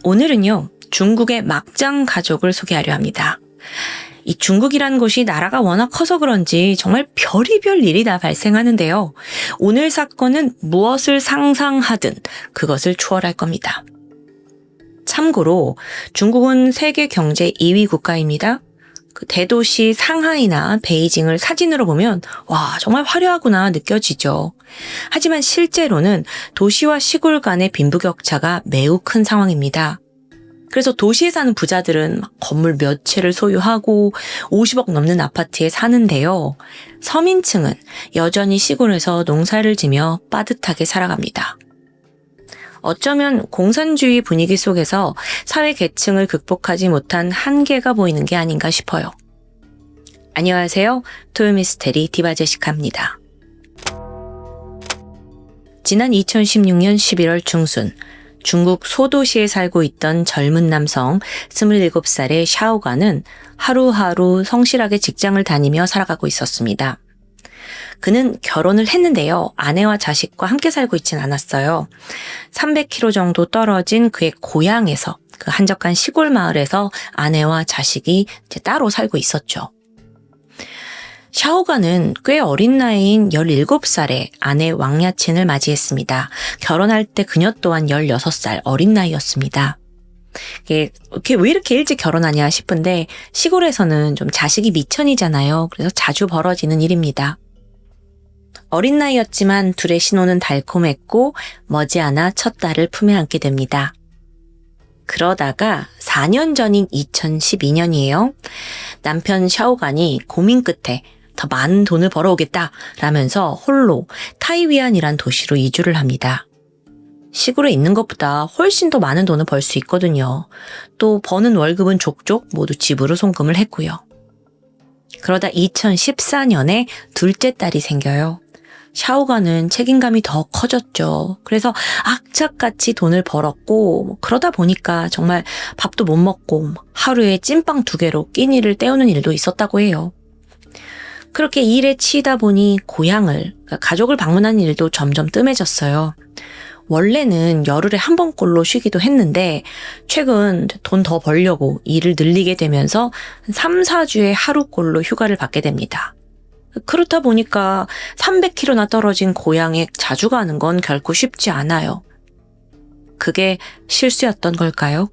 오늘은요, 중국의 막장 가족을 소개하려 합니다. 이 중국이라는 곳이 나라가 워낙 커서 그런지 정말 별의별 일이 다 발생하는데요. 오늘 사건은 무엇을 상상하든 그것을 초월할 겁니다. 참고로 중국은 세계 경제 2위 국가입니다. 그 대도시 상하이나 베이징을 사진으로 보면 와, 정말 화려하구나 느껴지죠. 하지만 실제로는 도시와 시골 간의 빈부격차가 매우 큰 상황입니다. 그래서 도시에 사는 부자들은 건물 몇 채를 소유하고 50억 넘는 아파트에 사는데요. 서민층은 여전히 시골에서 농사를 지며 빠듯하게 살아갑니다. 어쩌면 공산주의 분위기 속에서 사회 계층을 극복하지 못한 한계가 보이는 게 아닌가 싶어요. 안녕하세요. 토요미스테리 디바제시카입니다. 지난 2016년 11월 중순 중국 소도시에 살고 있던 젊은 남성 27살의 샤오가는 하루하루 성실하게 직장을 다니며 살아가고 있었습니다. 그는 결혼을 했는데요. 아내와 자식과 함께 살고 있진 않았어요. 300km 정도 떨어진 그의 고향에서, 그 한적한 시골 마을에서 아내와 자식이 이제 따로 살고 있었죠. 샤오가는 꽤 어린 나이인 17살에 아내 왕야친을 맞이했습니다. 결혼할 때 그녀 또한 16살 어린 나이였습니다. 왜 이렇게 일찍 결혼하냐 싶은데 시골에서는 좀 자식이 미천이잖아요. 그래서 자주 벌어지는 일입니다. 어린 나이였지만 둘의 신혼은 달콤했고 머지않아 첫 딸을 품에 안게 됩니다. 그러다가 4년 전인 2012년이에요. 남편 샤오간이 고민 끝에 더 많은 돈을 벌어오겠다라면서 홀로 타이위안이란 도시로 이주를 합니다. 시골에 있는 것보다 훨씬 더 많은 돈을 벌 수 있거든요. 또 버는 월급은 족족 모두 집으로 송금을 했고요. 그러다 2014년에 둘째 딸이 생겨요. 샤오가는 책임감이 더 커졌죠. 그래서 악착같이 돈을 벌었고 그러다 보니까 정말 밥도 못 먹고 하루에 찐빵 2개로 끼니를 때우는 일도 있었다고 해요. 그렇게 일에 치이다 보니 그러니까 가족을 방문하는 일도 점점 뜸해졌어요. 원래는 열흘에 한 번꼴로 쉬기도 했는데 최근 돈 더 벌려고 일을 늘리게 되면서 3, 4주에 하루꼴로 휴가를 받게 됩니다. 그렇다 보니까 300km나 떨어진 고향에 자주 가는 건 결코 쉽지 않아요. 그게 실수였던 걸까요?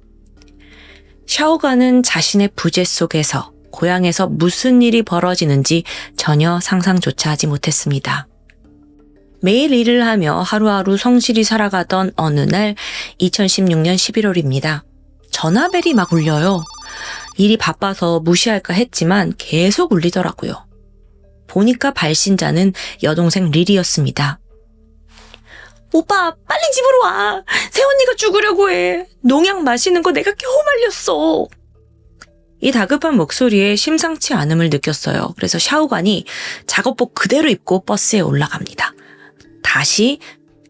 샤오가는 자신의 부재 속에서 고향에서 무슨 일이 벌어지는지 전혀 상상조차 하지 못했습니다. 매일 일을 하며 하루하루 성실히 살아가던 어느 날 2016년 11월입니다. 전화벨이 막 울려요. 일이 바빠서 무시할까 했지만 계속 울리더라고요. 보니까 발신자는 여동생 리리였습니다. 오빠, 빨리 집으로 와. 새언니가 죽으려고 해. 농약 마시는 거 내가 겨우 말렸어. 이 다급한 목소리에 심상치 않음을 느꼈어요. 그래서 샤오간이 작업복 그대로 입고 버스에 올라갑니다. 다시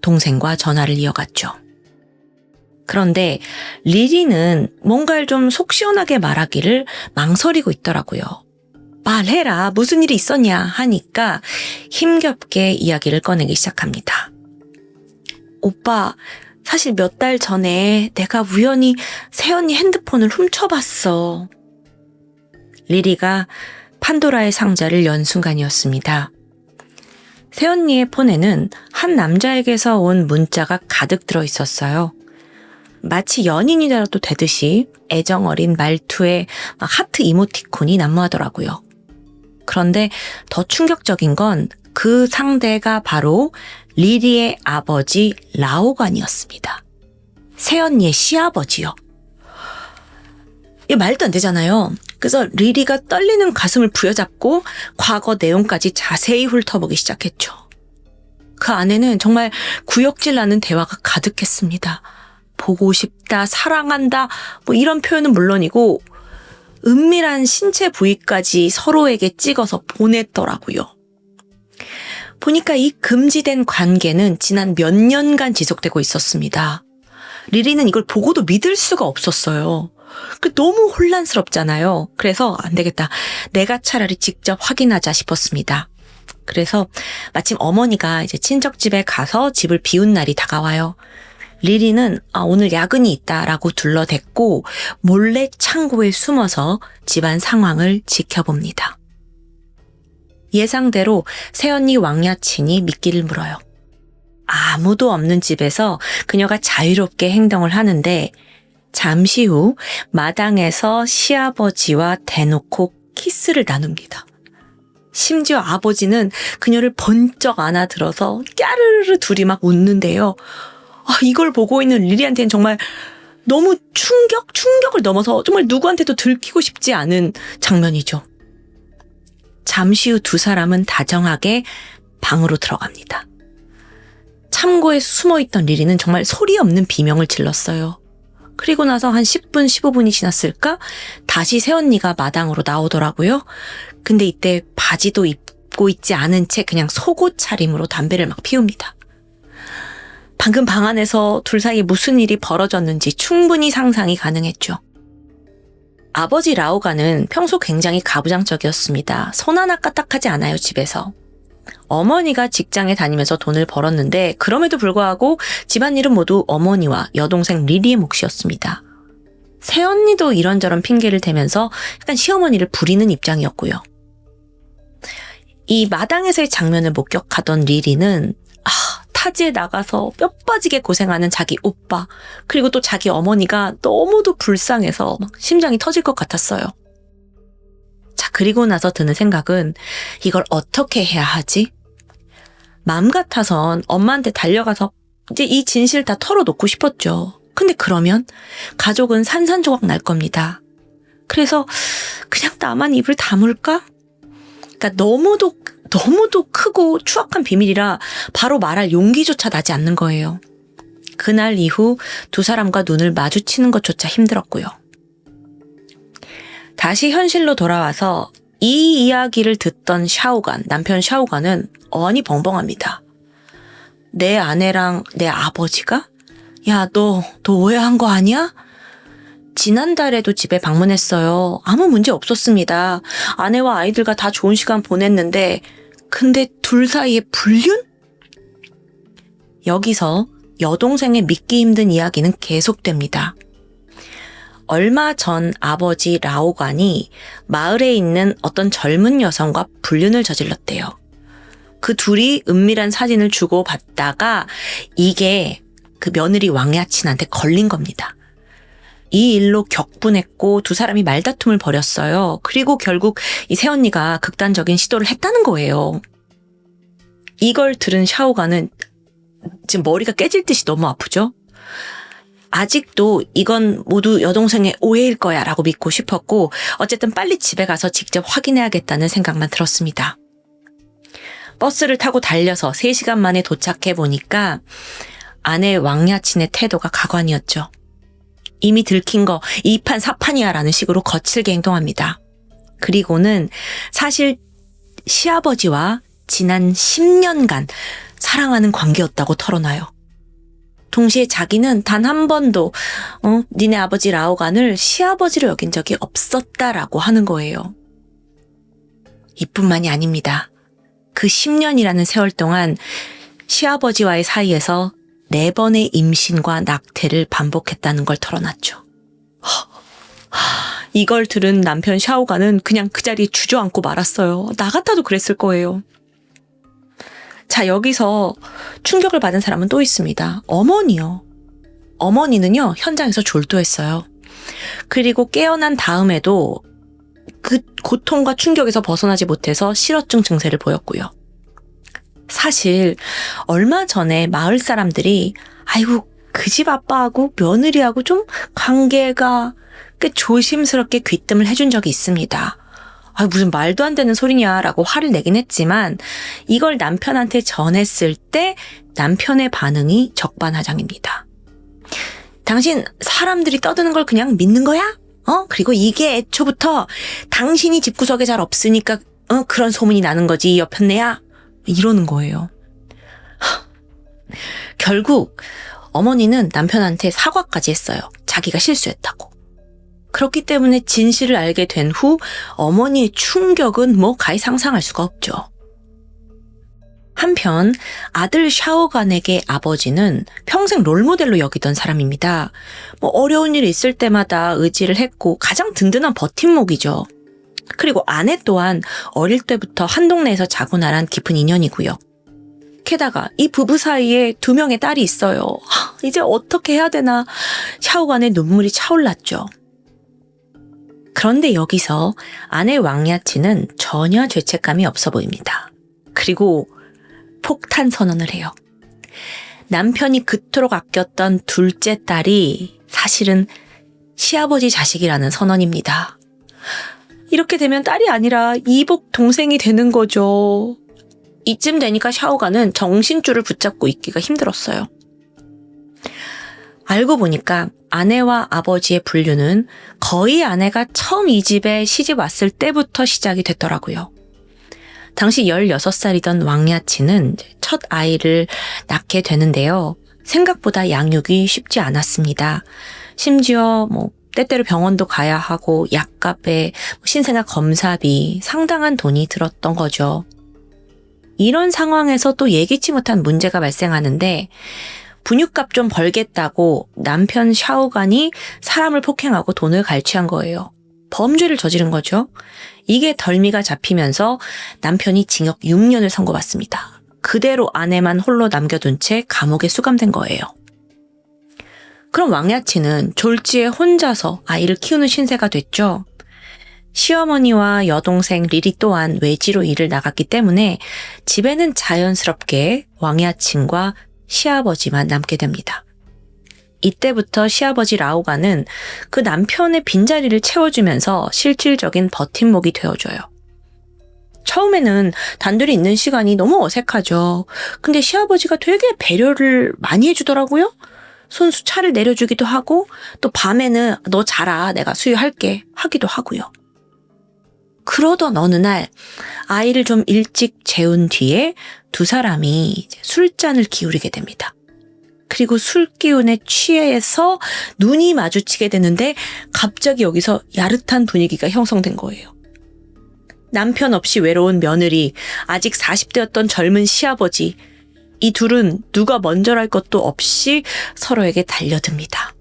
동생과 전화를 이어갔죠. 그런데 리리는 뭔가를 좀 속 시원하게 말하기를 망설이고 있더라고요. 말해라, 무슨 일이 있었냐 하니까 힘겹게 이야기를 꺼내기 시작합니다. 오빠, 사실 몇 달 전에 내가 우연히 새언니 핸드폰을 훔쳐봤어. 리리가 판도라의 상자를 연 순간이었습니다. 새언니의 폰에는 한 남자에게서 온 문자가 가득 들어 있었어요. 마치 연인이라도 되듯이 애정 어린 말투에 하트 이모티콘이 난무하더라고요. 그런데 더 충격적인 건 그 상대가 바로 리리의 아버지 라오관이었습니다. 새언니의 시아버지요. 이게 말도 안 되잖아요. 그래서 리리가 떨리는 가슴을 부여잡고 과거 내용까지 자세히 훑어보기 시작했죠. 그 안에는 정말 구역질 나는 대화가 가득했습니다. 보고 싶다, 사랑한다, 이런 표현은 물론이고 은밀한 신체 부위까지 서로에게 찍어서 보냈더라고요. 보니까 이 금지된 관계는 지난 몇 년간 지속되고 있었습니다. 리리는 이걸 보고도 믿을 수가 없었어요. 너무 혼란스럽잖아요. 그래서 안 되겠다. 내가 차라리 직접 확인하자 싶었습니다. 그래서 마침 어머니가 이제 친척집에 가서 집을 비운 날이 다가와요. 리리는 오늘 야근이 있다라고 둘러댔고 몰래 창고에 숨어서 집안 상황을 지켜봅니다. 예상대로 새언니 왕야친이 미끼를 물어요. 아무도 없는 집에서 그녀가 자유롭게 행동을 하는데 잠시 후 마당에서 시아버지와 대놓고 키스를 나눕니다. 심지어 아버지는 그녀를 번쩍 안아들어서 까르르 둘이 막 웃는데요. 이걸 보고 있는 리리한테는 정말 너무 충격을 넘어서 정말 누구한테도 들키고 싶지 않은 장면이죠. 잠시 후 두 사람은 다정하게 방으로 들어갑니다. 창고에 숨어있던 리리는 정말 소리 없는 비명을 질렀어요. 그리고 나서 한 10분, 15분이 지났을까? 다시 새언니가 마당으로 나오더라고요. 근데 이때 바지도 입고 있지 않은 채 그냥 속옷 차림으로 담배를 막 피웁니다. 방금 방 안에서 둘 사이에 무슨 일이 벌어졌는지 충분히 상상이 가능했죠. 아버지 라오가는 평소 굉장히 가부장적이었습니다. 손 하나 까딱하지 않아요, 집에서. 어머니가 직장에 다니면서 돈을 벌었는데 그럼에도 불구하고 집안일은 모두 어머니와 여동생 리리의 몫이었습니다. 새언니도 이런저런 핑계를 대면서 약간 시어머니를 부리는 입장이었고요. 이 마당에서의 장면을 목격하던 리리는 타지에 나가서 뼈 빠지게 고생하는 자기 오빠, 그리고 또 자기 어머니가 너무도 불쌍해서 막 심장이 터질 것 같았어요. 자, 그리고 나서 드는 생각은 이걸 어떻게 해야 하지? 마음 같아선 엄마한테 달려가서 이제 이 진실 다 털어놓고 싶었죠. 근데 그러면 가족은 산산조각 날 겁니다. 그래서 그냥 나만 입을 다물까? 그러니까 너무도 크고 추악한 비밀이라 바로 말할 용기조차 나지 않는 거예요. 그날 이후 두 사람과 눈을 마주치는 것조차 힘들었고요. 다시 현실로 돌아와서 이 이야기를 듣던 남편 샤오간은 어안이 벙벙합니다. 내 아내랑 내 아버지가? 야, 너 오해한 거 아니야? 지난달에도 집에 방문했어요. 아무 문제 없었습니다. 아내와 아이들과 다 좋은 시간 보냈는데 근데 둘 사이에 불륜? 여기서 여동생의 믿기 힘든 이야기는 계속됩니다. 얼마 전 아버지 라오관이 마을에 있는 어떤 젊은 여성과 불륜을 저질렀대요. 그 둘이 은밀한 사진을 주고받다가 이게 그 며느리 왕야친한테 걸린 겁니다. 이 일로 격분했고 두 사람이 말다툼을 벌였어요. 그리고 결국 이 새언니가 극단적인 시도를 했다는 거예요. 이걸 들은 샤오가는 지금 머리가 깨질 듯이 너무 아프죠? 아직도 이건 모두 여동생의 오해일 거야 라고 믿고 싶었고 어쨌든 빨리 집에 가서 직접 확인해야겠다는 생각만 들었습니다. 버스를 타고 달려서 3시간 만에 도착해 보니까 아내 왕야친의 태도가 가관이었죠. 이미 들킨 거 2판 4판이야 라는 식으로 거칠게 행동합니다. 그리고는 사실 시아버지와 지난 10년간 사랑하는 관계였다고 털어놔요. 동시에 자기는 단 한 번도 니네 아버지 라오간을 시아버지로 여긴 적이 없었다라고 하는 거예요. 이뿐만이 아닙니다. 그 10년이라는 세월 동안 시아버지와의 사이에서 4번의 임신과 낙태를 반복했다는 걸 털어놨죠. 이걸 들은 남편 샤오가는 그냥 그 자리에 주저앉고 말았어요. 나 같아도 그랬을 거예요. 자, 여기서 충격을 받은 사람은 또 있습니다. 어머니요. 어머니는요, 현장에서 졸도했어요. 그리고 깨어난 다음에도 그 고통과 충격에서 벗어나지 못해서 실어증 증세를 보였고요. 사실 얼마 전에 마을 사람들이 아이고 그 집 아빠하고 며느리하고 좀 관계가 꽤 조심스럽게 귀뜸을 해준 적이 있습니다. 무슨 말도 안 되는 소리냐라고 화를 내긴 했지만 이걸 남편한테 전했을 때 남편의 반응이 적반하장입니다. 당신 사람들이 떠드는 걸 그냥 믿는 거야? 그리고 이게 애초부터 당신이 집구석에 잘 없으니까 그런 소문이 나는 거지 여편네야. 이러는 거예요. 결국 어머니는 남편한테 사과까지 했어요. 자기가 실수했다고. 그렇기 때문에 진실을 알게 된 후 어머니의 충격은 가히 상상할 수가 없죠. 한편 아들 샤오간에게 아버지는 평생 롤모델로 여기던 사람입니다. 어려운 일 있을 때마다 의지를 했고 가장 든든한 버팀목이죠. 그리고 아내 또한 어릴 때부터 한 동네에서 자고 나란 깊은 인연이고요. 게다가 이 부부 사이에 2명의 딸이 있어요. 이제 어떻게 해야 되나 샤오간의 눈물이 차올랐죠. 그런데 여기서 아내 왕야치는 전혀 죄책감이 없어 보입니다. 그리고 폭탄 선언을 해요. 남편이 그토록 아꼈던 둘째 딸이 사실은 시아버지 자식이라는 선언입니다. 이렇게 되면 딸이 아니라 이복 동생이 되는 거죠. 이쯤 되니까 샤오간은 정신줄을 붙잡고 있기가 힘들었어요. 알고 보니까 아내와 아버지의 분류는 거의 아내가 처음 이 집에 시집 왔을 때부터 시작이 됐더라고요. 당시 16살이던 왕야치는 첫 아이를 낳게 되는데요. 생각보다 양육이 쉽지 않았습니다. 심지어 때때로 병원도 가야 하고 약값에 신생아 검사비 상당한 돈이 들었던 거죠. 이런 상황에서 또 예기치 못한 문제가 발생하는데 분유값 좀 벌겠다고 남편 샤오간이 사람을 폭행하고 돈을 갈취한 거예요. 범죄를 저지른 거죠. 이게 덜미가 잡히면서 남편이 징역 6년을 선고받습니다. 그대로 아내만 홀로 남겨둔 채 감옥에 수감된 거예요. 그럼 왕야치는 졸지에 혼자서 아이를 키우는 신세가 됐죠. 시어머니와 여동생 리리 또한 외지로 일을 나갔기 때문에 집에는 자연스럽게 왕야친과 시아버지만 남게 됩니다. 이때부터 시아버지 라오가는 그 남편의 빈자리를 채워주면서 실질적인 버팀목이 되어줘요. 처음에는 단둘이 있는 시간이 너무 어색하죠. 근데 시아버지가 되게 배려를 많이 해주더라고요. 손수 차를 내려주기도 하고 또 밤에는 너 자라 내가 수유할게 하기도 하고요. 그러던 어느 날 아이를 좀 일찍 재운 뒤에 2사람이 이제 술잔을 기울이게 됩니다. 그리고 술 기운에 취해서 눈이 마주치게 되는데 갑자기 여기서 야릇한 분위기가 형성된 거예요. 남편 없이 외로운 며느리, 아직 40대였던 젊은 시아버지, 이 둘은 누가 먼저랄 것도 없이 서로에게 달려듭니다.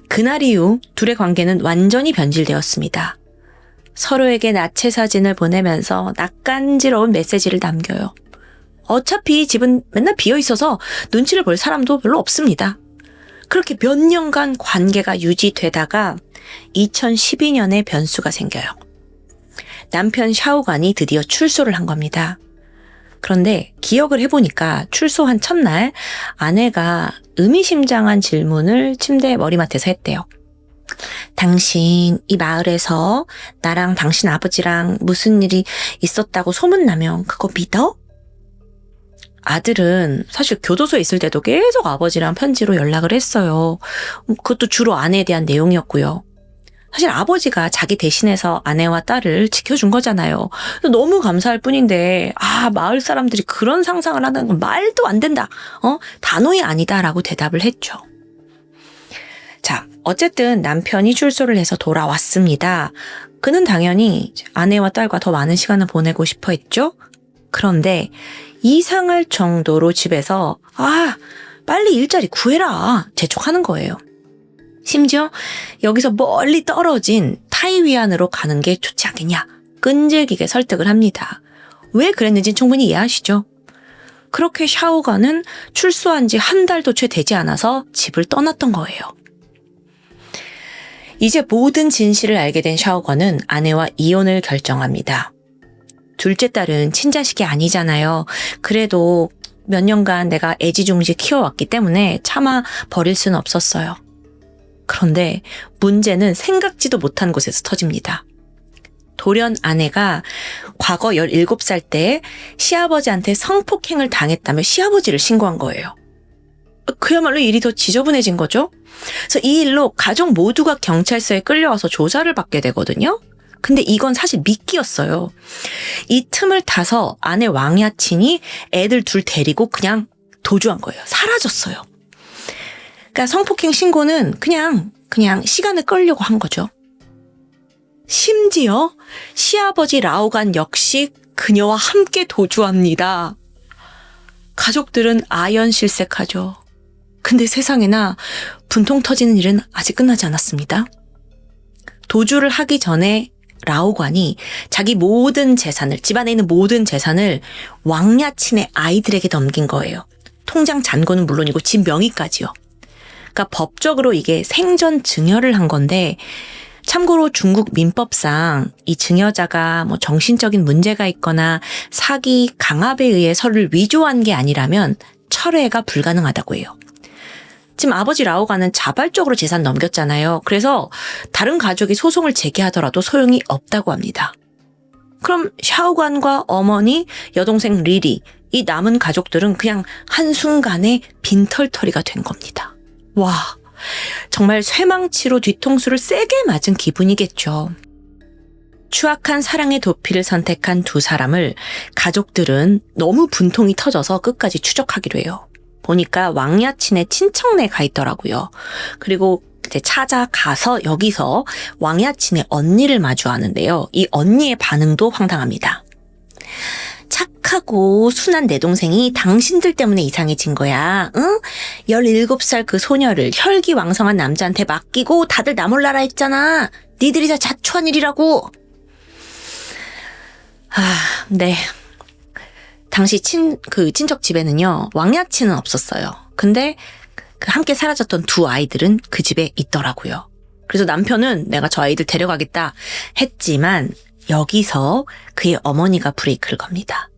그날 이후 둘의 관계는 완전히 변질되었습니다. 서로에게 나체 사진을 보내면서 낯간지러운 메시지를 남겨요. 어차피 집은 맨날 비어있어서 눈치를 볼 사람도 별로 없습니다. 그렇게 몇 년간 관계가 유지되다가 2012년에 변수가 생겨요. 남편 샤오간이 드디어 출소를 한 겁니다. 그런데 기억을 해보니까 출소한 첫날 아내가 의미심장한 질문을 침대 머리맡에서 했대요. 당신 이 마을에서 나랑 당신 아버지랑 무슨 일이 있었다고 소문나면 그거 믿어? 아들은 사실 교도소에 있을 때도 계속 아버지랑 편지로 연락을 했어요. 그것도 주로 아내에 대한 내용이었고요. 사실 아버지가 자기 대신해서 아내와 딸을 지켜준 거잖아요. 너무 감사할 뿐인데 마을 사람들이 그런 상상을 하는 건 말도 안 된다. 단호히 아니다라고 대답을 했죠. 자, 어쨌든 남편이 출소를 해서 돌아왔습니다. 그는 당연히 아내와 딸과 더 많은 시간을 보내고 싶어 했죠. 그런데 이상할 정도로 집에서 빨리 일자리 구해라 재촉하는 거예요. 심지어 여기서 멀리 떨어진 타이위안으로 가는 게 좋지 않겠냐 끈질기게 설득을 합니다. 왜 그랬는지 충분히 이해하시죠? 그렇게 샤오가는 출소한 지 한 달도 채 되지 않아서 집을 떠났던 거예요. 이제 모든 진실을 알게 된 샤오가는 아내와 이혼을 결정합니다. 둘째 딸은 친자식이 아니잖아요. 그래도 몇 년간 내가 애지중지 키워왔기 때문에 차마 버릴 수는 없었어요. 그런데 문제는 생각지도 못한 곳에서 터집니다. 돌연 아내가 과거 17살 때 시아버지한테 성폭행을 당했다며 시아버지를 신고한 거예요. 그야말로 일이 더 지저분해진 거죠. 그래서 이 일로 가족 모두가 경찰서에 끌려와서 조사를 받게 되거든요. 근데 이건 사실 미끼였어요. 이 틈을 타서 아내 왕야친이 애들 둘 데리고 그냥 도주한 거예요. 사라졌어요. 그러니까 성폭행 신고는 그냥 시간을 끌려고 한 거죠. 심지어 시아버지 라오간 역시 그녀와 함께 도주합니다. 가족들은 아연실색하죠. 근데 세상에나 분통 터지는 일은 아직 끝나지 않았습니다. 도주를 하기 전에 라오관이 자기 모든 재산을, 집안에 있는 모든 재산을 왕야친의 아이들에게 넘긴 거예요. 통장 잔고는 물론이고 집 명의까지요. 그러니까 법적으로 이게 생전 증여를 한 건데, 참고로 중국 민법상 이 증여자가 뭐 정신적인 문제가 있거나 사기, 강압에 의해 서를 위조한 게 아니라면 철회가 불가능하다고 해요. 지금 아버지 라오가는 자발적으로 재산 넘겼잖아요. 그래서 다른 가족이 소송을 제기하더라도 소용이 없다고 합니다. 그럼 샤오관과 어머니, 여동생 리리, 이 남은 가족들은 그냥 한순간에 빈털터리가 된 겁니다. 와, 정말 쇠망치로 뒤통수를 세게 맞은 기분이겠죠. 추악한 사랑의 도피를 선택한 두 사람을 가족들은 너무 분통이 터져서 끝까지 추적하기로 해요. 보니까 왕야친의 친척네에 가 있더라고요. 그리고 이제 찾아가서 여기서 왕야친의 언니를 마주하는데요. 이 언니의 반응도 황당합니다. 착하고 순한 내 동생이 당신들 때문에 이상해진 거야. 응? 17살 그 소녀를 혈기왕성한 남자한테 맡기고 다들 나 몰라라 했잖아. 니들이 다 자초한 일이라고. 네. 당시 친척 집에는요, 왕야친은 없었어요. 근데 그 함께 사라졌던 두 아이들은 그 집에 있더라고요. 그래서 남편은 내가 저 아이들 데려가겠다 했지만 여기서 그의 어머니가 브레이크를 겁니다.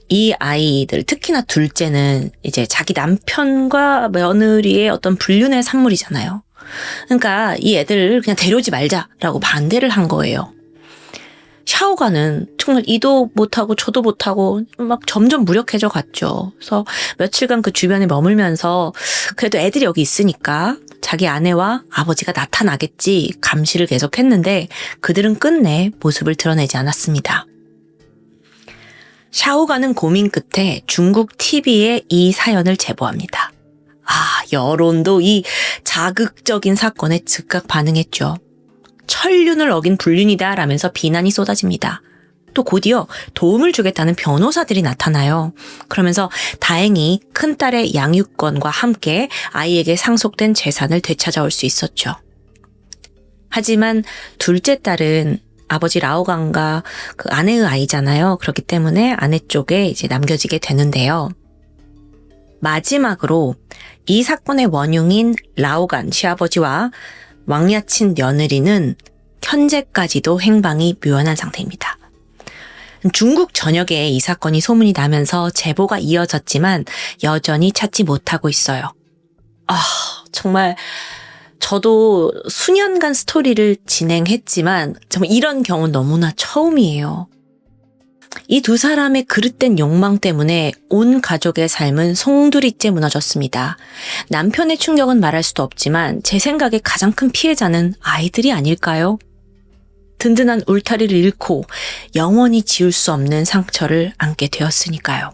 이 아이들, 특히나 둘째는 이제 자기 남편과 며느리의 어떤 불륜의 산물이잖아요. 그러니까 이 애들을 그냥 데려오지 말자라고 반대를 한 거예요. 샤오가는 정말 이도 못하고 저도 못하고 막 점점 무력해져 갔죠. 그래서 며칠간 그 주변에 머물면서 그래도 애들이 여기 있으니까 자기 아내와 아버지가 나타나겠지 감시를 계속했는데 그들은 끝내 모습을 드러내지 않았습니다. 샤오가는 고민 끝에 중국 TV에 이 사연을 제보합니다. 여론도 이 자극적인 사건에 즉각 반응했죠. 천륜을 어긴 불륜이다 라면서 비난이 쏟아집니다. 또 곧이어 도움을 주겠다는 변호사들이 나타나요. 그러면서 다행히 큰딸의 양육권과 함께 아이에게 상속된 재산을 되찾아올 수 있었죠. 하지만 둘째 딸은 아버지 라오강과 그 아내의 아이잖아요. 그렇기 때문에 아내 쪽에 이제 남겨지게 되는데요. 마지막으로 이 사건의 원흉인 라오간 시아버지와 왕야친 며느리는 현재까지도 행방이 묘연한 상태입니다. 중국 전역에 이 사건이 소문이 나면서 제보가 이어졌지만 여전히 찾지 못하고 있어요. 정말 저도 수년간 스토리를 진행했지만 정말 이런 경우는 너무나 처음이에요. 이 두 사람의 그릇된 욕망 때문에 온 가족의 삶은 송두리째 무너졌습니다. 남편의 충격은 말할 수도 없지만 제 생각에 가장 큰 피해자는 아이들이 아닐까요? 든든한 울타리를 잃고 영원히 지울 수 없는 상처를 안게 되었으니까요.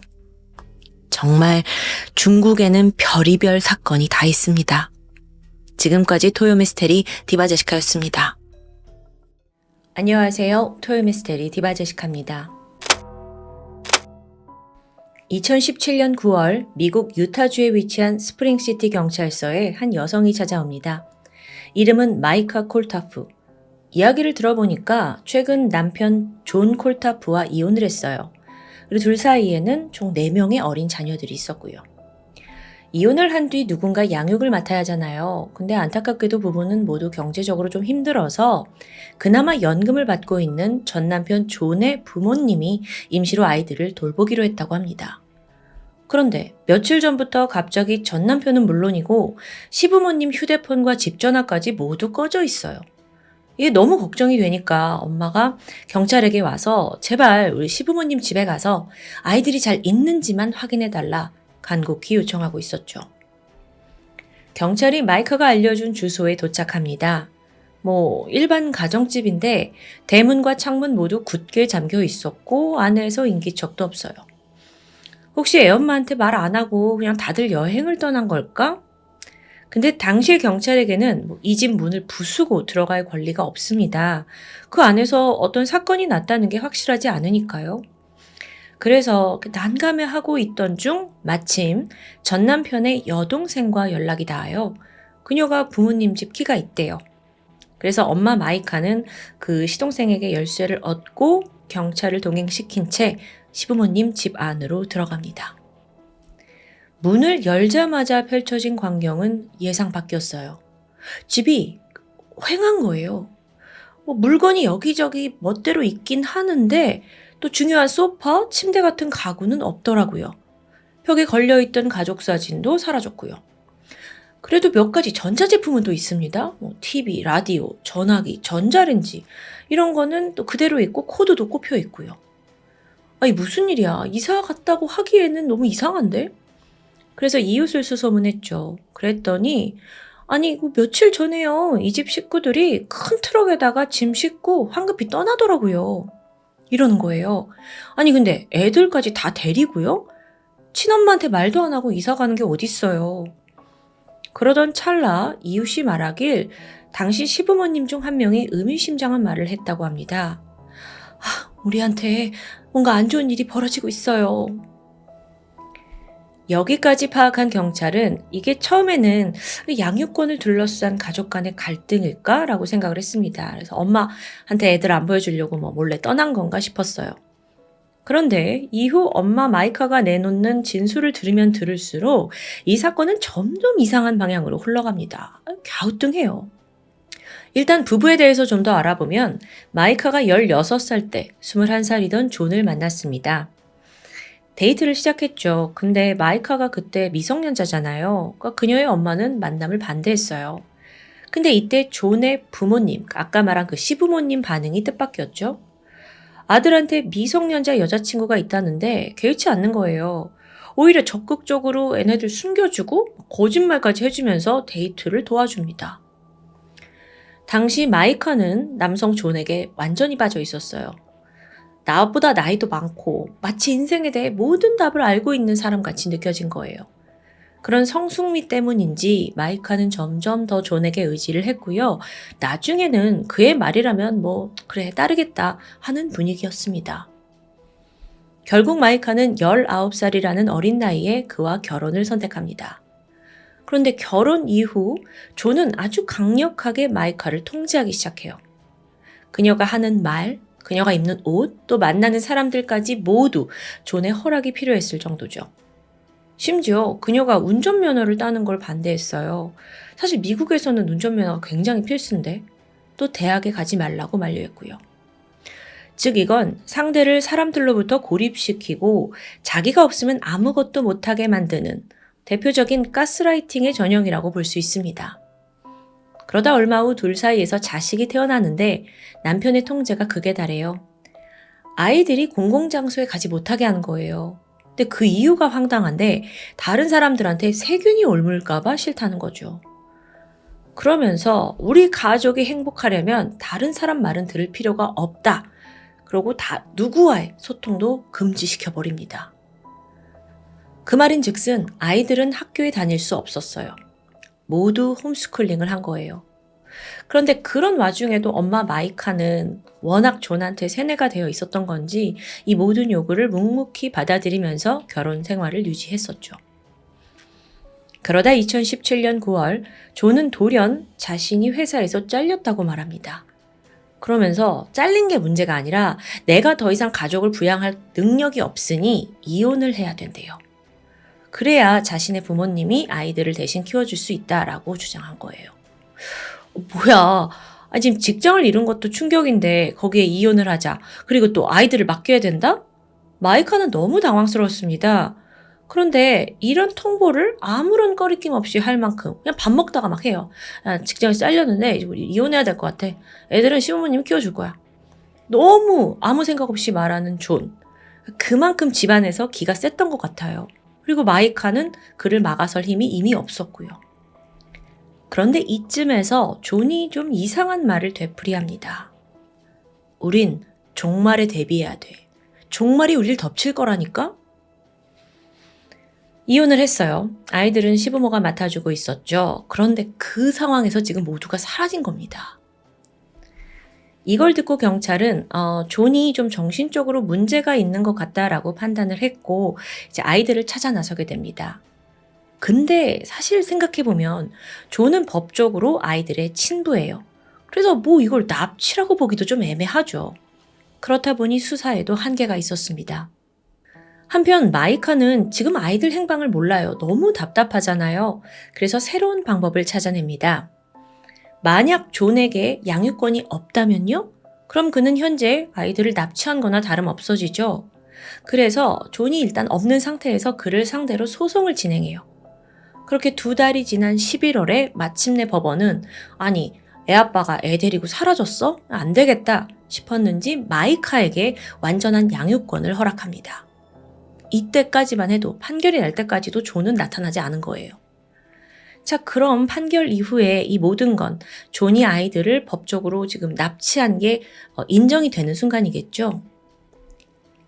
정말 중국에는 별의별 사건이 다 있습니다. 지금까지 토요미스테리 디바제시카였습니다. 안녕하세요. 토요미스테리 디바제시카입니다. 2017년 9월 미국 유타주에 위치한 스프링시티 경찰서에 한 여성이 찾아옵니다. 이름은 마이카 콜타프. 이야기를 들어보니까 최근 남편 존 콜타프와 이혼을 했어요. 그리고 둘 사이에는 총 4명의 어린 자녀들이 있었고요. 이혼을 한 뒤 누군가 양육을 맡아야 하잖아요. 근데 안타깝게도 부부는 모두 경제적으로 좀 힘들어서 그나마 연금을 받고 있는 전 남편 존의 부모님이 임시로 아이들을 돌보기로 했다고 합니다. 그런데 며칠 전부터 갑자기 전 남편은 물론이고 시부모님 휴대폰과 집 전화까지 모두 꺼져 있어요. 이게 너무 걱정이 되니까 엄마가 경찰에게 와서 제발 우리 시부모님 집에 가서 아이들이 잘 있는지만 확인해달라 간곡히 요청하고 있었죠. 경찰이 마이카가 알려준 주소에 도착합니다. 일반 가정집인데 대문과 창문 모두 굳게 잠겨 있었고 안에서 인기척도 없어요. 혹시 애엄마한테 말 안 하고 그냥 다들 여행을 떠난 걸까? 근데 당시의 경찰에게는 이 집 문을 부수고 들어갈 권리가 없습니다. 그 안에서 어떤 사건이 났다는 게 확실하지 않으니까요. 그래서 난감해하고 있던 중 마침 전 남편의 여동생과 연락이 닿아요. 그녀가 부모님 집 키가 있대요. 그래서 엄마 마이카는 그 시동생에게 열쇠를 얻고 경찰을 동행시킨 채 시부모님 집 안으로 들어갑니다. 문을 열자마자 펼쳐진 광경은 예상 밖이었어요. 집이 휑한 거예요. 물건이 여기저기 멋대로 있긴 하는데 또 중요한 소파, 침대 같은 가구는 없더라고요. 벽에 걸려있던 가족 사진도 사라졌고요. 그래도 몇 가지 전자제품은 또 있습니다. TV, 라디오, 전화기, 전자레인지 이런 거는 또 그대로 있고 코드도 꼽혀 있고요. 아니 무슨 일이야. 이사 갔다고 하기에는 너무 이상한데? 그래서 이웃을 수소문했죠. 그랬더니 아니 며칠 전에요. 이 집 식구들이 큰 트럭에다가 짐 싣고 황급히 떠나더라고요. 이러는 거예요. 아니 근데 애들까지 다 데리고요? 친엄마한테 말도 안 하고 이사 가는 게 어딨어요. 그러던 찰나 이웃이 말하길 당시 시부모님 중 한 명이 의미심장한 말을 했다고 합니다. 우리한테 뭔가 안 좋은 일이 벌어지고 있어요. 여기까지 파악한 경찰은 이게 처음에는 양육권을 둘러싼 가족 간의 갈등일까라고 생각을 했습니다. 그래서 엄마한테 애들 안 보여주려고 몰래 떠난 건가 싶었어요. 그런데 이후 엄마 마이카가 내놓는 진술을 들으면 들을수록 이 사건은 점점 이상한 방향으로 흘러갑니다. 갸우뚱해요. 일단 부부에 대해서 좀 더 알아보면 마이카가 16살 때 21살이던 존을 만났습니다. 데이트를 시작했죠. 근데 마이카가 그때 미성년자잖아요. 그러니까 그녀의 엄마는 만남을 반대했어요. 근데 이때 존의 부모님, 아까 말한 그 시부모님 반응이 뜻밖이었죠. 아들한테 미성년자 여자친구가 있다는데 개의치 않는 거예요. 오히려 적극적으로 얘네들 숨겨주고 거짓말까지 해주면서 데이트를 도와줍니다. 당시 마이카는 남성 존에게 완전히 빠져 있었어요. 나보다 나이도 많고 마치 인생에 대해 모든 답을 알고 있는 사람같이 느껴진 거예요. 그런 성숙미 때문인지 마이카는 점점 더 존에게 의지를 했고요. 나중에는 그의 말이라면 그래 따르겠다 하는 분위기였습니다. 결국 마이카는 19살이라는 어린 나이에 그와 결혼을 선택합니다. 그런데 결혼 이후 존은 아주 강력하게 마이카를 통제하기 시작해요. 그녀가 하는 말, 그녀가 입는 옷, 또 만나는 사람들까지 모두 존의 허락이 필요했을 정도죠. 심지어 그녀가 운전면허를 따는 걸 반대했어요. 사실 미국에서는 운전면허가 굉장히 필수인데 또 대학에 가지 말라고 만류했고요. 즉 이건 상대를 사람들로부터 고립시키고 자기가 없으면 아무것도 못하게 만드는 대표적인 가스라이팅의 전형이라고 볼 수 있습니다. 그러다 얼마 후 둘 사이에서 자식이 태어나는데 남편의 통제가 극에 달해요. 아이들이 공공장소에 가지 못하게 하는 거예요. 근데 그 이유가 황당한데 다른 사람들한테 세균이 옮을까봐 싫다는 거죠. 그러면서 우리 가족이 행복하려면 다른 사람 말은 들을 필요가 없다. 그리고 누구와의 소통도 금지시켜버립니다. 그 말인즉슨 아이들은 학교에 다닐 수 없었어요. 모두 홈스쿨링을 한 거예요. 그런데 그런 와중에도 엄마 마이카는 워낙 존한테 세뇌가 되어 있었던 건지 이 모든 요구를 묵묵히 받아들이면서 결혼 생활을 유지했었죠. 그러다 2017년 9월 존은 돌연 자신이 회사에서 잘렸다고 말합니다. 그러면서 잘린 게 문제가 아니라 내가 더 이상 가족을 부양할 능력이 없으니 이혼을 해야 된대요. 그래야 자신의 부모님이 아이들을 대신 키워줄 수 있다라고 주장한 거예요. 뭐야. 지금 직장을 잃은 것도 충격인데 거기에 이혼을 하자. 그리고 또 아이들을 맡겨야 된다? 마이카는 너무 당황스러웠습니다. 그런데 이런 통보를 아무런 꺼리낌 없이 할 만큼 그냥 밥 먹다가 막 해요. 직장에서 잘렸는데 이제 우리 이혼해야 될 것 같아. 애들은 시부모님이 키워줄 거야. 너무 아무 생각 없이 말하는 존. 그만큼 집안에서 기가 셌던 것 같아요. 그리고 마이카는 그를 막아설 힘이 이미 없었고요. 그런데 이쯤에서 존이 좀 이상한 말을 되풀이합니다. 우린 종말에 대비해야 돼. 종말이 우릴 덮칠 거라니까? 이혼을 했어요. 아이들은 시부모가 맡아주고 있었죠. 그런데 그 상황에서 지금 모두가 사라진 겁니다. 이걸 듣고 경찰은 존이 좀 정신적으로 문제가 있는 것 같다라고 판단을 했고 이제 아이들을 찾아 나서게 됩니다. 근데 사실 생각해보면 존은 법적으로 아이들의 친부예요. 그래서 뭐 이걸 납치라고 보기도 좀 애매하죠. 그렇다 보니 수사에도 한계가 있었습니다. 한편 마이카는 지금 아이들 행방을 몰라요. 너무 답답하잖아요. 그래서 새로운 방법을 찾아냅니다. 만약 존에게 양육권이 없다면요? 그럼 그는 현재 아이들을 납치한 거나 다름없어지죠. 그래서 존이 일단 없는 상태에서 그를 상대로 소송을 진행해요. 그렇게 2달이 지난 11월에 마침내 법원은 아니 애아빠가 애 데리고 사라졌어? 안 되겠다 싶었는지 마이카에게 완전한 양육권을 허락합니다. 이때까지만 해도 판결이 날 때까지도 존은 나타나지 않은 거예요. 자, 그럼 판결 이후에 이 모든 건 존이 아이들을 법적으로 지금 납치한 게 인정이 되는 순간이겠죠.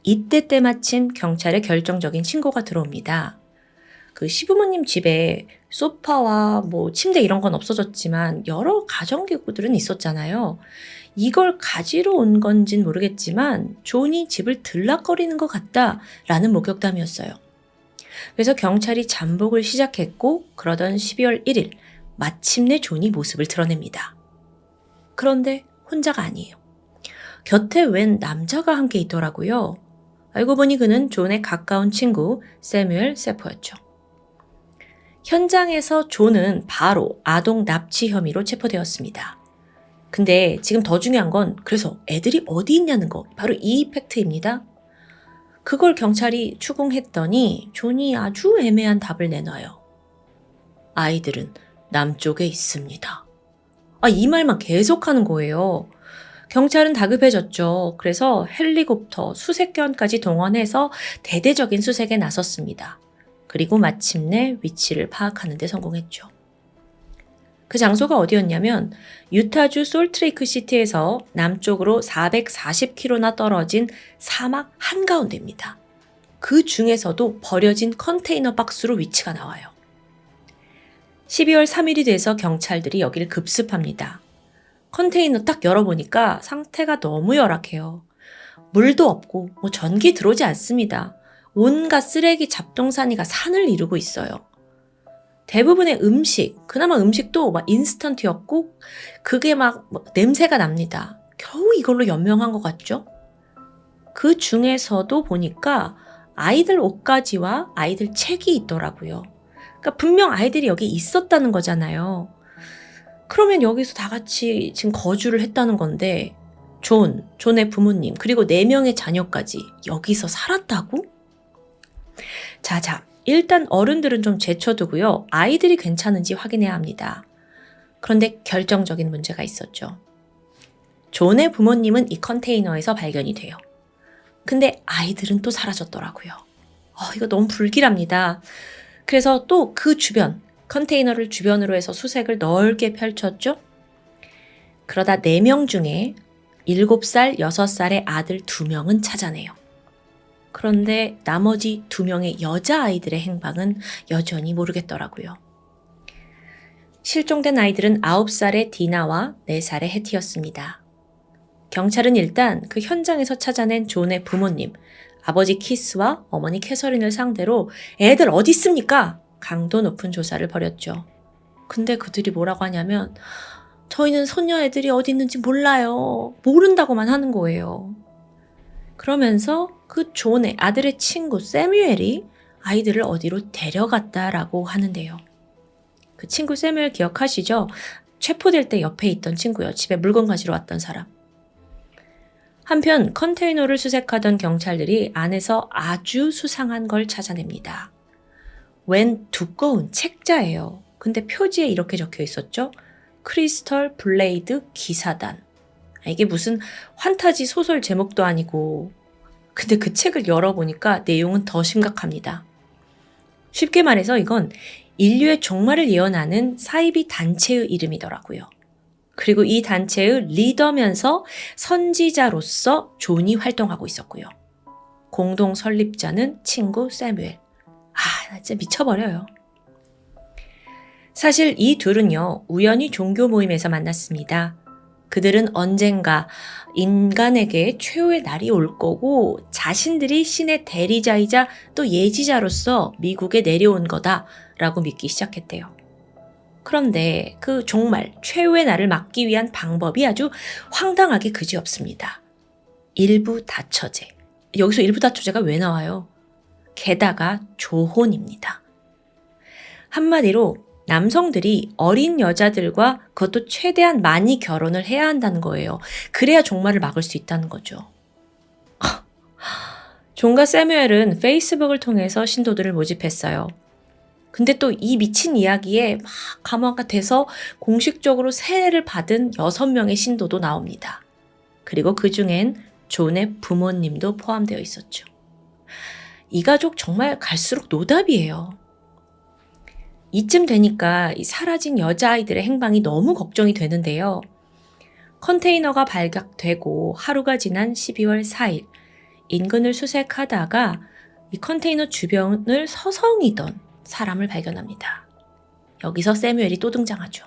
이때 때마침 경찰에 결정적인 신고가 들어옵니다. 그 시부모님 집에 소파와 뭐 침대 이런 건 없어졌지만 여러 가전기구들은 있었잖아요. 이걸 가지러 온 건진 모르겠지만 존이 집을 들락거리는 것 같다라는 목격담이었어요. 그래서 경찰이 잠복을 시작했고 그러던 12월 1일 마침내 존이 모습을 드러냅니다. 그런데 혼자가 아니에요. 곁에 웬 남자가 함께 있더라고요. 알고 보니 그는 존의 가까운 친구 세뮤엘 세포였죠. 현장에서 존은 바로 아동 납치 혐의로 체포되었습니다. 근데 지금 더 중요한 건 그래서 애들이 어디 있냐는 거, 바로 이 팩트입니다. 그걸 경찰이 추궁했더니 존이 아주 애매한 답을 내놔요. 아이들은 남쪽에 있습니다. 이 말만 계속하는 거예요. 경찰은 다급해졌죠. 그래서 헬리콥터, 수색견까지 동원해서 대대적인 수색에 나섰습니다. 그리고 마침내 위치를 파악하는 데 성공했죠. 그 장소가 어디였냐면 유타주 솔트레이크 시티에서 남쪽으로 440km나 떨어진 사막 한가운데입니다. 그 중에서도 버려진 컨테이너 박스로 위치가 나와요. 12월 3일이 돼서 경찰들이 여기를 급습합니다. 컨테이너 딱 열어보니까 상태가 너무 열악해요. 물도 없고 전기 들어오지 않습니다. 온갖 쓰레기 잡동사니가 산을 이루고 있어요. 대부분의 음식, 그나마 음식도 인스턴트였고 그게 냄새가 납니다. 겨우 이걸로 연명한 것 같죠? 그 중에서도 보니까 아이들 옷가지와 아이들 책이 있더라고요. 그러니까 분명 아이들이 여기 있었다는 거잖아요. 그러면 여기서 다 같이 지금 거주를 했다는 건데 존의 부모님 그리고 4명의 자녀까지 여기서 살았다고? 자, 일단 어른들은 좀 제쳐두고요. 아이들이 괜찮은지 확인해야 합니다. 그런데 결정적인 문제가 있었죠. 존의 부모님은 이 컨테이너에서 발견이 돼요. 근데 아이들은 또 사라졌더라고요. 이거 너무 불길합니다. 그래서 또 그 주변, 컨테이너를 주변으로 해서 수색을 넓게 펼쳤죠. 그러다 4명 중에 7살, 6살의 아들 2명은 찾아내요. 그런데 나머지 2명의 여자아이들의 행방은 여전히 모르겠더라고요. 실종된 아이들은 9살의 디나와 4살의 해티였습니다. 경찰은 일단 그 현장에서 찾아낸 존의 부모님, 아버지 키스와 어머니 캐서린을 상대로 애들 어디 있습니까? 강도 높은 조사를 벌였죠. 근데 그들이 뭐라고 하냐면 저희는 손녀 애들이 어디 있는지 몰라요. 모른다고만 하는 거예요. 그러면서 그 존의 아들의 친구 세뮤엘이 아이들을 어디로 데려갔다라고 하는데요. 그 친구 세뮤엘 기억하시죠? 체포될 때 옆에 있던 친구요. 집에 물건 가지러 왔던 사람. 한편 컨테이너를 수색하던 경찰들이 안에서 아주 수상한 걸 찾아냅니다. 웬 두꺼운 책자예요. 근데 표지에 이렇게 적혀 있었죠. 크리스털 블레이드 기사단. 이게 무슨 환타지 소설 제목도 아니고. 근데 그 책을 열어보니까 내용은 더 심각합니다. 쉽게 말해서 이건 인류의 종말을 예언하는 사이비 단체의 이름이더라고요. 그리고 이 단체의 리더면서 선지자로서 존이 활동하고 있었고요. 공동 설립자는 친구 세뮤엘. 나 진짜 미쳐버려요. 사실 이 둘은요, 우연히 종교 모임에서 만났습니다. 그들은 언젠가 인간에게 최후의 날이 올 거고 자신들이 신의 대리자이자 또 예지자로서 미국에 내려온 거다라고 믿기 시작했대요. 그런데 그 종말, 최후의 날을 막기 위한 방법이 아주 황당하게 그지없습니다. 일부 다처제. 여기서 일부 다처제가 왜 나와요? 게다가 조혼입니다. 한마디로 남성들이 어린 여자들과 그것도 최대한 많이 결혼을 해야 한다는 거예요. 그래야 종말을 막을 수 있다는 거죠. 존과 세뮤엘은 페이스북을 통해서 신도들을 모집했어요. 근데 또 이 미친 이야기에 막 감화가 돼서 공식적으로 세례를 받은 6명의 신도도 나옵니다. 그리고 그 중엔 존의 부모님도 포함되어 있었죠. 이 가족 정말 갈수록 노답이에요. 이쯤 되니까 이 사라진 여자아이들의 행방이 너무 걱정이 되는데요. 컨테이너가 발각되고 하루가 지난 12월 4일 인근을 수색하다가 이 컨테이너 주변을 서성이던 사람을 발견합니다. 여기서 세뮤엘이 또 등장하죠.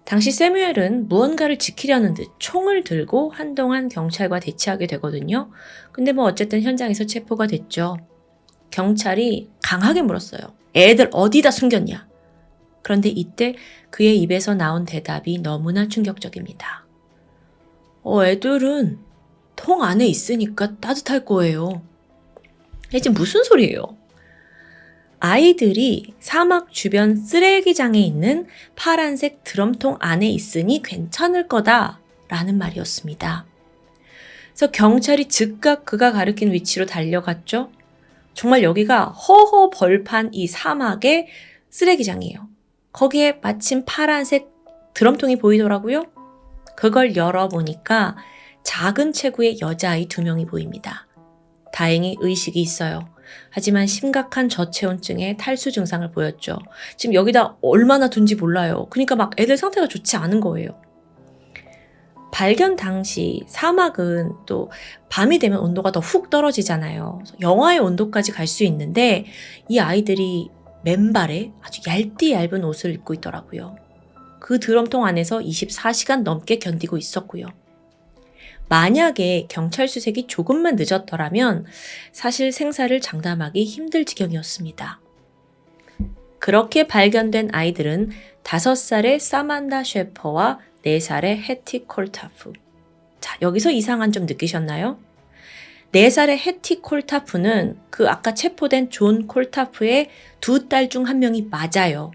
당시 세뮤엘은 무언가를 지키려는 듯 총을 들고 한동안 경찰과 대치하게 되거든요. 근데 어쨌든 현장에서 체포가 됐죠. 경찰이 강하게 물었어요. 애들 어디다 숨겼냐? 그런데 이때 그의 입에서 나온 대답이 너무나 충격적입니다. 애들은 통 안에 있으니까 따뜻할 거예요. 이게 지금 무슨 소리예요? 아이들이 사막 주변 쓰레기장에 있는 파란색 드럼통 안에 있으니 괜찮을 거다라는 말이었습니다. 그래서 경찰이 즉각 그가 가리킨 위치로 달려갔죠. 정말 여기가 허허 벌판 이 사막의 쓰레기장이에요. 거기에 마침 파란색 드럼통이 보이더라고요. 그걸 열어보니까 작은 체구의 여자아이 2명이 보입니다. 다행히 의식이 있어요. 하지만 심각한 저체온증에 탈수 증상을 보였죠. 지금 여기다 얼마나 둔지 몰라요. 그러니까 막 애들 상태가 좋지 않은 거예요. 발견 당시 사막은 또 밤이 되면 온도가 더 훅 떨어지잖아요. 영하의 온도까지 갈 수 있는데 이 아이들이 맨발에 아주 얇은 옷을 입고 있더라고요. 그 드럼통 안에서 24시간 넘게 견디고 있었고요. 만약에 경찰 수색이 조금만 늦었더라면 사실 생사를 장담하기 힘들 지경이었습니다. 그렇게 발견된 아이들은 5살의 사만다 셰퍼와 4살의 해티 콜타프. 자, 여기서 이상한 점 느끼셨나요? 4살의 해티 콜타프는 그 아까 체포된 존 콜타프의 2딸 중 한 명이 맞아요.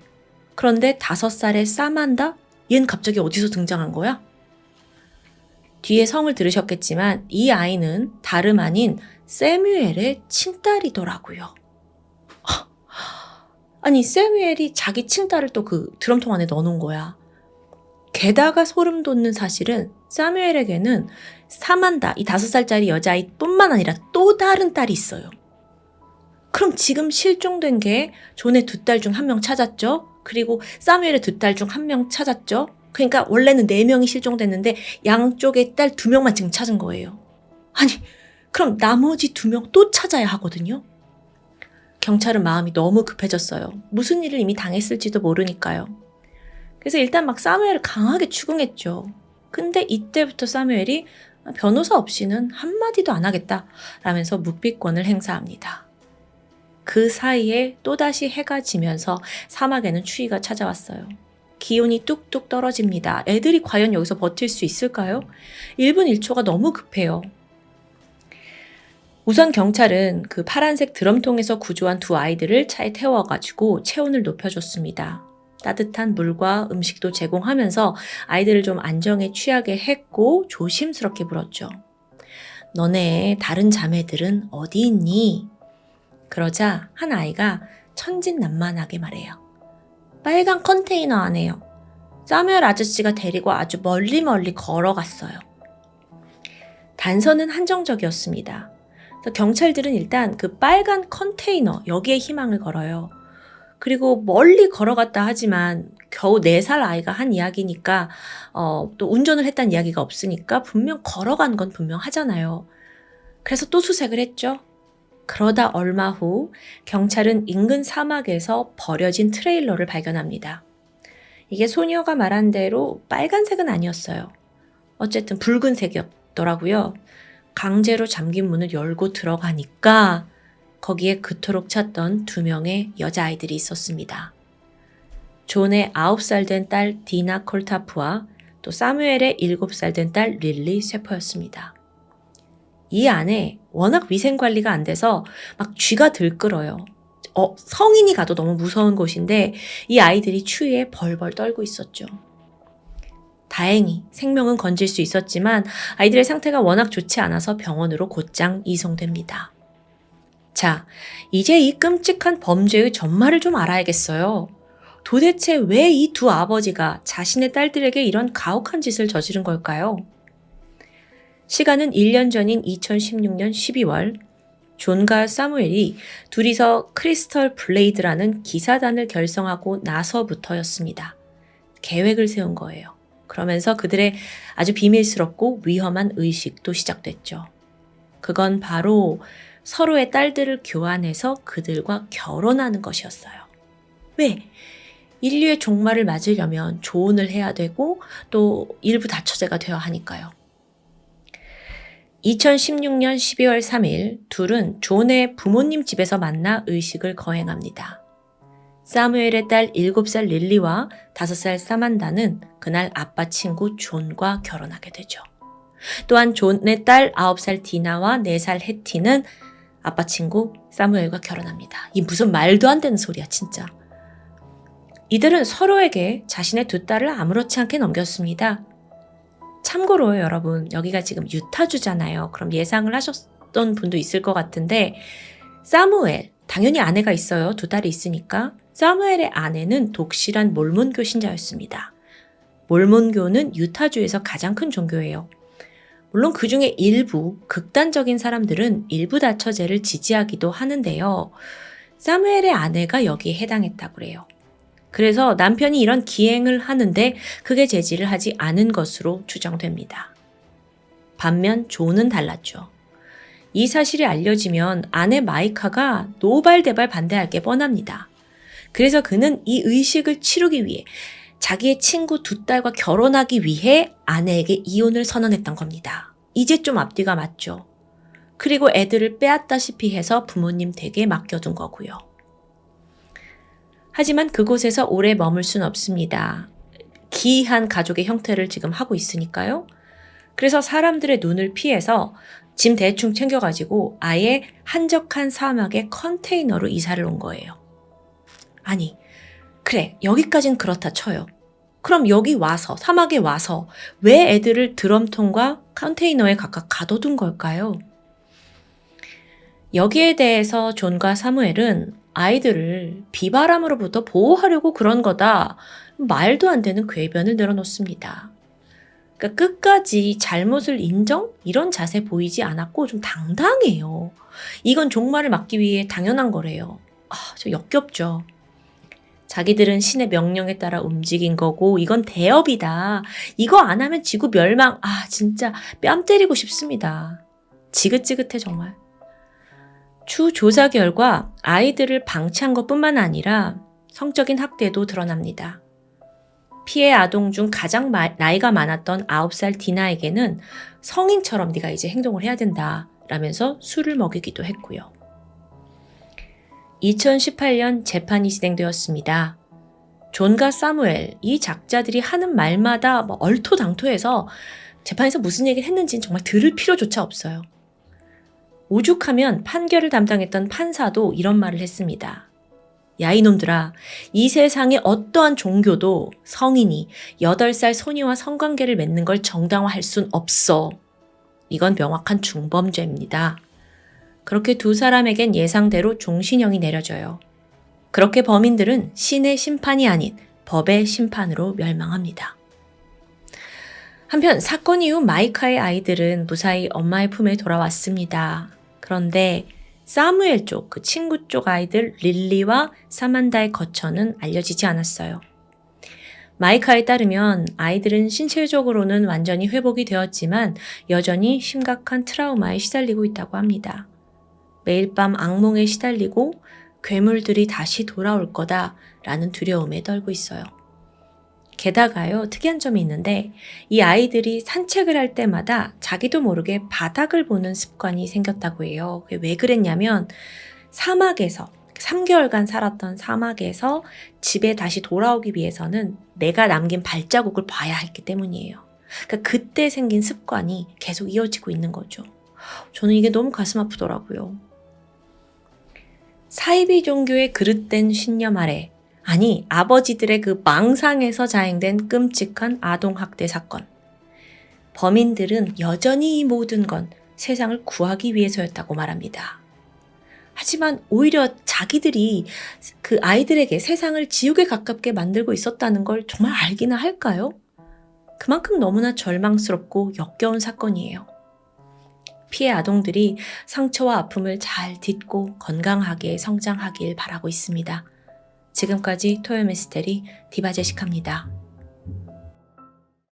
그런데 5살의 사만다? 얘는 갑자기 어디서 등장한 거야? 뒤에 성을 들으셨겠지만 이 아이는 다름 아닌 세뮤엘의 친딸이더라고요. 아니 세뮤엘이 자기 친딸을 또 그 드럼통 안에 넣어놓은 거야. 게다가 소름 돋는 사실은 사뮤엘에게는 사만다, 이 5살짜리 여자아이 뿐만 아니라 또 다른 딸이 있어요. 그럼 지금 실종된 게 존의 2딸 중 1명 찾았죠? 그리고 사뮤엘의 2딸 중 1명 찾았죠? 그러니까 원래는 4명이 실종됐는데 양쪽의 딸 2명만 지금 찾은 거예요. 아니, 그럼 나머지 2명 또 찾아야 하거든요? 경찰은 마음이 너무 급해졌어요. 무슨 일을 이미 당했을지도 모르니까요. 그래서 일단 막 사무엘을 강하게 추궁했죠. 근데 이때부터 사무엘이 변호사 없이는 한마디도 안 하겠다 라면서 묵비권을 행사합니다. 그 사이에 또다시 해가 지면서 사막에는 추위가 찾아왔어요. 기온이 뚝뚝 떨어집니다. 애들이 과연 여기서 버틸 수 있을까요? 1분 1초가 너무 급해요. 우선 경찰은 그 파란색 드럼통에서 구조한 2 아이들을 차에 태워가지고 체온을 높여줬습니다. 따뜻한 물과 음식도 제공하면서 아이들을 좀 안정에 취하게 했고 조심스럽게 물었죠. 너네 다른 자매들은 어디 있니? 그러자 한 아이가 천진난만하게 말해요. 빨간 컨테이너 안에요. 사뮤엘 아저씨가 데리고 아주 멀리 걸어갔어요. 단서는 한정적이었습니다. 그래서 경찰들은 일단 그 빨간 컨테이너 여기에 희망을 걸어요. 그리고 멀리 걸어갔다 하지만 겨우 4살 아이가 한 이야기니까 또 운전을 했다는 이야기가 없으니까 분명 걸어간 건 분명하잖아요. 그래서 또 수색을 했죠. 그러다 얼마 후 경찰은 인근 사막에서 버려진 트레일러를 발견합니다. 이게 소녀가 말한 대로 빨간색은 아니었어요. 어쨌든 붉은색이었더라고요. 강제로 잠긴 문을 열고 들어가니까 거기에 그토록 찾던 2명의 여자아이들이 있었습니다. 존의 9살 된 딸 디나 콜타프와 또 사무엘의 7살 된 딸 릴리 쇠퍼였습니다. 이 안에 워낙 위생관리가 안 돼서 막 쥐가 들끓어요. 성인이 가도 너무 무서운 곳인데 이 아이들이 추위에 벌벌 떨고 있었죠. 다행히 생명은 건질 수 있었지만 아이들의 상태가 워낙 좋지 않아서 병원으로 곧장 이송됩니다. 자, 이제 이 끔찍한 범죄의 전말을 좀 알아야겠어요. 도대체 왜 이 2 아버지가 자신의 딸들에게 이런 가혹한 짓을 저지른 걸까요? 시간은 1년 전인 2016년 12월, 존과 사무엘이 둘이서 크리스털 블레이드라는 기사단을 결성하고 나서부터였습니다. 계획을 세운 거예요. 그러면서 그들의 아주 비밀스럽고 위험한 의식도 시작됐죠. 그건 바로 서로의 딸들을 교환해서 그들과 결혼하는 것이었어요. 왜? 인류의 종말을 맞으려면 조혼을 해야 되고 또 일부 다처제가 되어야 하니까요. 2016년 12월 3일 둘은 존의 부모님 집에서 만나 의식을 거행합니다. 사무엘의 딸 7살 릴리와 5살 사만다는 그날 아빠 친구 존과 결혼하게 되죠. 또한 존의 딸 9살 디나와 4살 해티는 아빠 친구 사무엘과 결혼합니다. 이 무슨 말도 안 되는 소리야 진짜. 이들은 서로에게 자신의 2 딸을 아무렇지 않게 넘겼습니다. 참고로 여러분, 여기가 지금 유타주잖아요. 그럼 예상을 하셨던 분도 있을 것 같은데 사무엘, 당연히 아내가 있어요. 2 딸이 있으니까. 사무엘의 아내는 독실한 몰몬교 신자였습니다. 몰몬교는 유타주에서 가장 큰 종교예요. 물론 그 중에 일부 극단적인 사람들은 일부 다처제를 지지하기도 하는데요. 사무엘의 아내가 여기에 해당했다고 그래요. 그래서 남편이 이런 기행을 하는데 크게 제지를 하지 않은 것으로 추정됩니다. 반면 존은 달랐죠. 이 사실이 알려지면 아내 마이카가 노발대발 반대할 게 뻔합니다. 그래서 그는 이 의식을 치르기 위해 자기의 친구 2 딸과 결혼하기 위해 아내에게 이혼을 선언했던 겁니다. 이제 좀 앞뒤가 맞죠. 그리고 애들을 빼앗다시피 해서 부모님 댁에 맡겨둔 거고요. 하지만 그곳에서 오래 머물 순 없습니다. 기이한 가족의 형태를 지금 하고 있으니까요. 그래서 사람들의 눈을 피해서 짐 대충 챙겨가지고 아예 한적한 사막의 컨테이너로 이사를 온 거예요. 아니, 그래, 여기까진 그렇다 쳐요. 그럼 여기 와서, 사막에 와서 왜 애들을 드럼통과 컨테이너에 각각 가둬둔 걸까요? 여기에 대해서 존과 사무엘은 아이들을 비바람으로부터 보호하려고 그런 거다. 말도 안 되는 궤변을 늘어놓습니다. 그러니까 끝까지 잘못을 인정? 이런 자세 보이지 않았고 좀 당당해요. 이건 종말을 막기 위해 당연한 거래요. 저 역겹죠. 자기들은 신의 명령에 따라 움직인 거고 이건 대업이다. 이거 안 하면 지구 멸망. 진짜 뺨 때리고 싶습니다. 지긋지긋해 정말. 추 조사 결과 아이들을 방치한 것뿐만 아니라 성적인 학대도 드러납니다. 피해 아동 중 가장 나이가 많았던 9살 디나에게는 성인처럼 네가 이제 행동을 해야 된다 라면서 술을 먹이기도 했고요. 2018년 재판이 진행되었습니다. 존과 사무엘, 이 작자들이 하는 말마다 얼토당토해서 재판에서 무슨 얘기를 했는지는 정말 들을 필요조차 없어요. 오죽하면 판결을 담당했던 판사도 이런 말을 했습니다. 야 이놈들아, 이 세상에 어떠한 종교도 성인이 8살 소녀와 성관계를 맺는 걸 정당화할 순 없어. 이건 명확한 중범죄입니다. 그렇게 2 사람에겐 예상대로 종신형이 내려져요. 그렇게 범인들은 신의 심판이 아닌 법의 심판으로 멸망합니다. 한편 사건 이후 마이카의 아이들은 무사히 엄마의 품에 돌아왔습니다. 그런데 사무엘 쪽, 그 친구 쪽 아이들 릴리와 사만다의 거처는 알려지지 않았어요. 마이카에 따르면 아이들은 신체적으로는 완전히 회복이 되었지만 여전히 심각한 트라우마에 시달리고 있다고 합니다. 매일 밤 악몽에 시달리고 괴물들이 다시 돌아올 거다라는 두려움에 떨고 있어요. 게다가요, 특이한 점이 있는데 이 아이들이 산책을 할 때마다 자기도 모르게 바닥을 보는 습관이 생겼다고 해요. 그게 왜 그랬냐면 사막에서 3개월간 살았던 사막에서 집에 다시 돌아오기 위해서는 내가 남긴 발자국을 봐야 했기 때문이에요. 그러니까 그때 생긴 습관이 계속 이어지고 있는 거죠. 저는 이게 너무 가슴 아프더라고요. 사이비 종교의 그릇된 신념 아래, 아니 아버지들의 그 망상에서 자행된 끔찍한 아동학대 사건. 범인들은 여전히 이 모든 건 세상을 구하기 위해서였다고 말합니다. 하지만 오히려 자기들이 그 아이들에게 세상을 지옥에 가깝게 만들고 있었다는 걸 정말 알기나 할까요? 그만큼 너무나 절망스럽고 역겨운 사건이에요. 피해 아동들이 상처와 아픔을 잘 딛고 건강하게 성장하길 바라고 있습니다. 지금까지 토요 미스테리 디바제시카입니다.